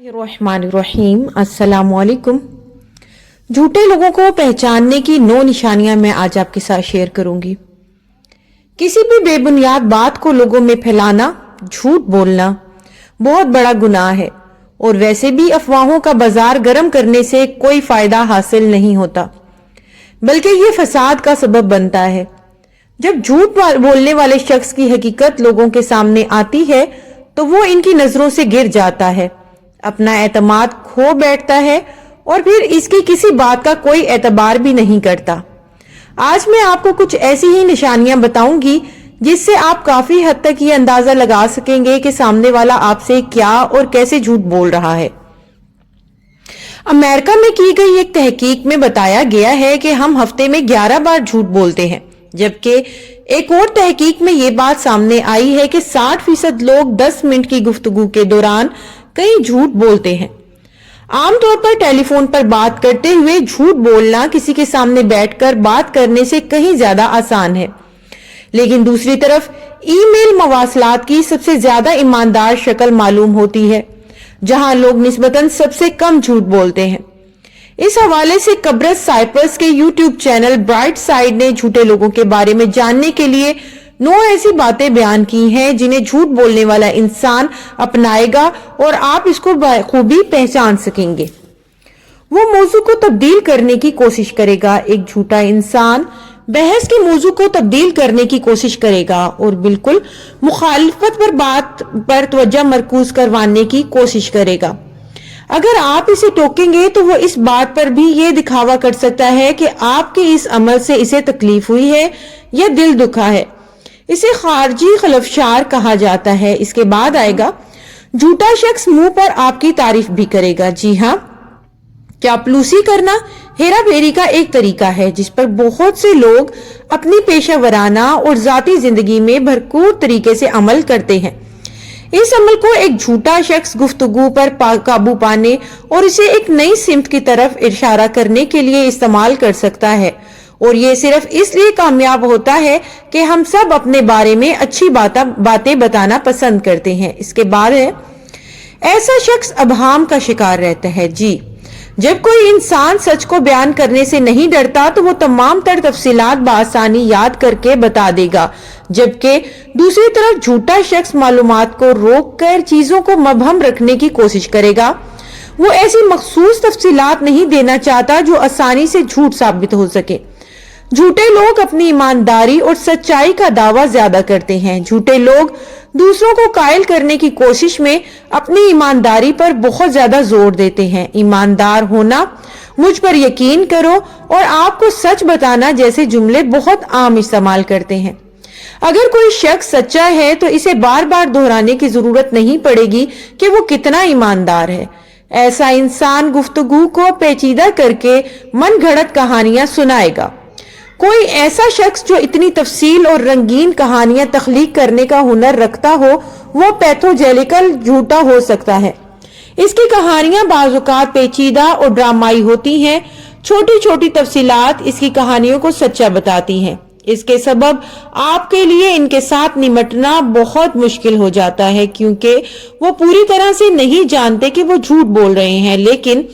रहमानिर्रहीम। अस्सलामुअलैकुम। झूठे लोगों को पहचानने की 9 निशानियां मैं आज आपके साथ शेयर करूंगी। किसी भी बेबुनियाद बात को लोगों में फैलाना, झूठ बोलना बहुत बड़ा गुनाह है और वैसे भी अफवाहों का बाजार गर्म करने से कोई फायदा हासिल नहीं होता, बल्कि ये फसाद का सबब बनता है। जब झूठ बोलने वाले शख्स की हकीकत लोगों के सामने आती है तो वो इनकी नजरों से गिर जाता है, अपना एतमाद खो बैठता है और फिर इसकी किसी बात का कोई एतबार भी नहीं करता। आज मैं आपको कुछ ऐसी ही निशानियां बताऊंगी जिससे आप काफी हद तक ये अंदाजा लगा सकेंगे कि सामने वाला आपसे क्या और कैसे झूठ बोल रहा है। अमेरिका में की गई एक तहकीक में बताया गया है कि हम हफ्ते में 11 बार झूठ बोलते हैं, जबकि एक और तहकीक में ये बात सामने आई है कि 60% लोग 10 मिनट की गुफ्तगू के दौरान कई झूठ बोलते हैं। आमतौर पर टेलीफोन पर बात करते हुए झूठ बोलना किसी के सामने बैठकर बात करने से कहीं ज्यादा आसान है, लेकिन दूसरी तरफ ईमेल मवासलात की सबसे ज्यादा ईमानदार शक्ल मालूम होती है, जहां लोग निस्बतन सबसे कम झूठ बोलते हैं। इस हवाले से कब्रस साइप्रस के यूट्यूब चैनल ब्राइट साइड ने झूठे लोगों के बारे में जानने के लिए 9 ऐसी बातें बयान की हैं जिन्हें झूठ बोलने वाला इंसान अपनाएगा और आप इसको बखूबी पहचान सकेंगे। वो मौजू को तब्दील करने की कोशिश करेगा। एक झूठा इंसान बहस के मौजू को तब्दील करने की कोशिश करेगा और बिल्कुल मुखालिफत पर बात पर तवज्जो मरकूज करवाने की कोशिश करेगा। अगर आप इसे टोकेंगे तो वो इस बात पर भी ये दिखावा कर सकता है कि आपके इस अमल से इसे तकलीफ हुई है या दिल दुखा है। इसे खारजी खलफशार कहा जाता है। इसके बाद आएगा झूठा शख्स मुंह पर आपकी तारीफ भी करेगा। जी हाँ, चापलूसी करना हेरा फेरी का एक तरीका है जिस पर बहुत से लोग अपनी पेशा और जाती जिंदगी में भरपूर तरीके से अमल करते हैं। इस अमल को एक झूठा शख्स गुफ्तगू पर काबू पाने और इसे एक नई सिमत की तरफ इशारा करने के लिए इस्तेमाल कर सकता है, और ये सिर्फ इसलिए कामयाब होता है कि हम सब अपने बारे में अच्छी बातें बताना पसंद करते हैं। इसके बाद है ऐसा शख्स अबहाम का शिकार रहता है। जी, जब कोई इंसान सच को बयान करने से नहीं डरता तो वो तमाम तर तफसीलात बआसानी याद करके बता देगा, जबकि दूसरी तरफ झूठा शख्स मालूमात को रोककर चीजों को मबहम रखने की कोशिश करेगा। वो ऐसी मखसूस तफसीलात नहीं देना चाहता जो आसानी से झूठ साबित हो सके। झूठे लोग अपनी ईमानदारी और सच्चाई का दावा ज्यादा करते हैं। झूठे लोग दूसरों को कायल करने की कोशिश में अपनी ईमानदारी पर बहुत ज्यादा जोर देते हैं। ईमानदार होना, मुझ पर यकीन करो और आपको सच बताना जैसे जुमले बहुत आम इस्तेमाल करते हैं। अगर कोई शख्स सच्चा है तो इसे बार बार दोहराने की जरूरत नहीं पड़ेगी कि वो कितना ईमानदार है। ऐसा इंसान गुफ्तगू को पेचीदा करके मन घड़त कहानियां सुनाएगा। कोई ऐसा शख्स जो इतनी तफसील और रंगीन कहानियां तख्लीक करने का हुनर रखता हो वो पैथोजेनिकल झूठा हो सकता है। इसकी कहानियां बाज़-औक़ात पेचीदा और ड्रामाई होती हैं। छोटी छोटी तफसीलात इसकी कहानियों को सच्चा बताती हैं। इसके सबब आपके लिए इनके साथ निमटना बहुत मुश्किल हो जाता है, क्योंकि वो पूरी तरह से नहीं जानते कि वो झूठ बोल रहे हैं, लेकिन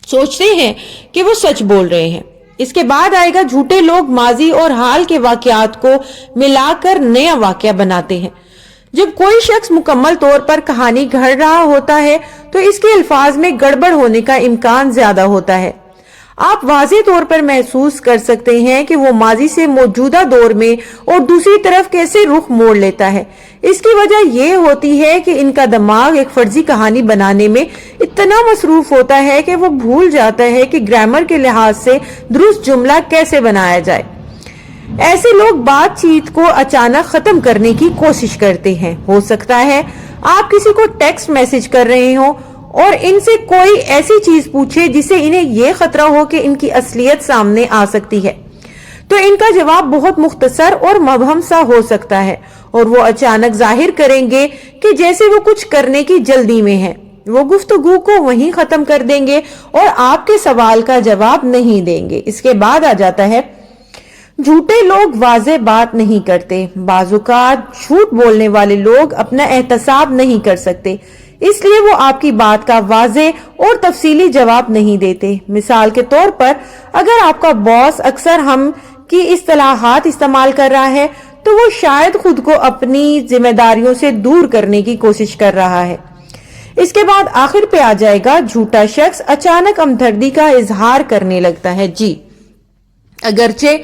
सोचते हैं कि वो सच बोल रहे हैं। इसके बाद आएगा झूठे लोग माजी और हाल के वाकयात को मिलाकर नया वाकया बनाते हैं। जब कोई शख्स मुकम्मल तौर पर कहानी गढ़ रहा होता है तो इसके अल्फाज में गड़बड़ होने का इम्कान ज्यादा होता है। आप वाज़ेह तौर पर महसूस कर सकते हैं कि वो माजी से मौजूदा दौर में और दूसरी तरफ कैसे रुख मोड़ लेता है। इसकी वजह यह होती है कि इनका दिमाग एक फर्जी कहानी बनाने में इतना मसरूफ होता है कि वो भूल जाता है कि ग्रामर के लिहाज से दुरुस्त जुमला कैसे बनाया जाए। ऐसे लोग बातचीत को अचानक खत्म करने की कोशिश करते हैं। हो सकता है आप किसी को टेक्स्ट मैसेज कर रहे हो और इनसे कोई ऐसी चीज पूछे जिससे इन्हें यह खतरा हो कि इनकी असलियत सामने आ सकती है, तो इनका जवाब बहुत मुख्तसर और मबहम सा हो सकता है और वो अचानक जाहिर करेंगे कि जैसे वो कुछ करने की जल्दी में है। वो गुफ्तगू को वहीं खत्म कर देंगे और आपके सवाल का जवाब नहीं देंगे। इसके बाद आ जाता है झूठे लोग वाज़ेह बात नहीं करते। बाज़-औक़ात झूठ बोलने वाले लोग अपना एहतसाब नहीं कर सकते, اس لیے وہ آپ کی بات کا واضح اور تفصیلی جواب نہیں دیتے۔ مثال کے طور پر اگر آپ کا باس اکثر ہم کی اصطلاحات استعمال کر رہا ہے تو وہ شاید خود کو اپنی ذمہ داریوں سے دور کرنے کی کوشش کر رہا ہے۔ اس کے بعد آخر پہ آ جائے گا جھوٹا شخص اچانک ہمدردی کا اظہار کرنے لگتا ہے۔ جی، اگرچہ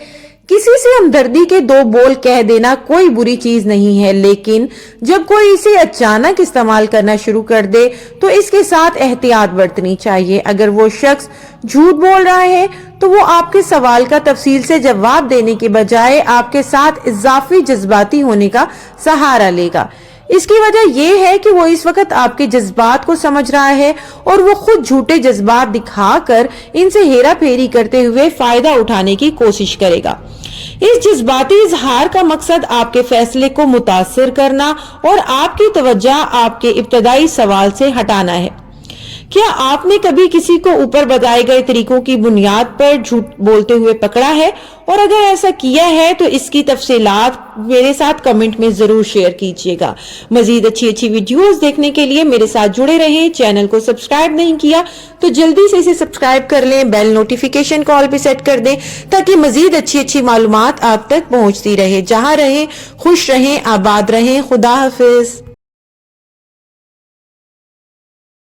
کسی سے ہمدردی کے دو بول کہہ دینا کوئی بری چیز نہیں ہے، لیکن جب کوئی اسے اچانک استعمال کرنا شروع کر دے تو اس کے ساتھ احتیاط برتنی چاہیے۔ اگر وہ شخص جھوٹ بول رہا ہے تو وہ آپ کے سوال کا تفصیل سے جواب دینے کے بجائے آپ کے ساتھ اضافی جذباتی ہونے کا سہارا لے گا۔ اس کی وجہ یہ ہے کہ وہ اس وقت آپ کے جذبات کو سمجھ رہا ہے اور وہ خود جھوٹے جذبات دکھا کر ان سے ہیرا پھیری کرتے ہوئے فائدہ اٹھانے کی کوشش کرے گا۔ اس جذباتی اظہار کا مقصد آپ کے فیصلے کو متاثر کرنا اور آپ کی توجہ آپ کے ابتدائی سوال سے ہٹانا ہے۔ کیا آپ نے کبھی کسی کو اوپر بتائے گئے طریقوں کی بنیاد پر جھوٹ بولتے ہوئے پکڑا ہے؟ اور اگر ایسا کیا ہے تو اس کی تفصیلات میرے ساتھ کمنٹ میں ضرور شیئر کیجیے گا۔ مزید اچھی ویڈیوز دیکھنے کے لیے میرے ساتھ جڑے رہیں۔ چینل کو سبسکرائب نہیں کیا تو جلدی سے اسے سبسکرائب کر لیں، بیل نوٹیفیکیشن کال پہ سیٹ کر دیں تاکہ مزید اچھی معلومات آپ تک پہنچتی رہے۔ جہاں رہیں خوش رہیں، آباد رہیں۔ خدا حافظ۔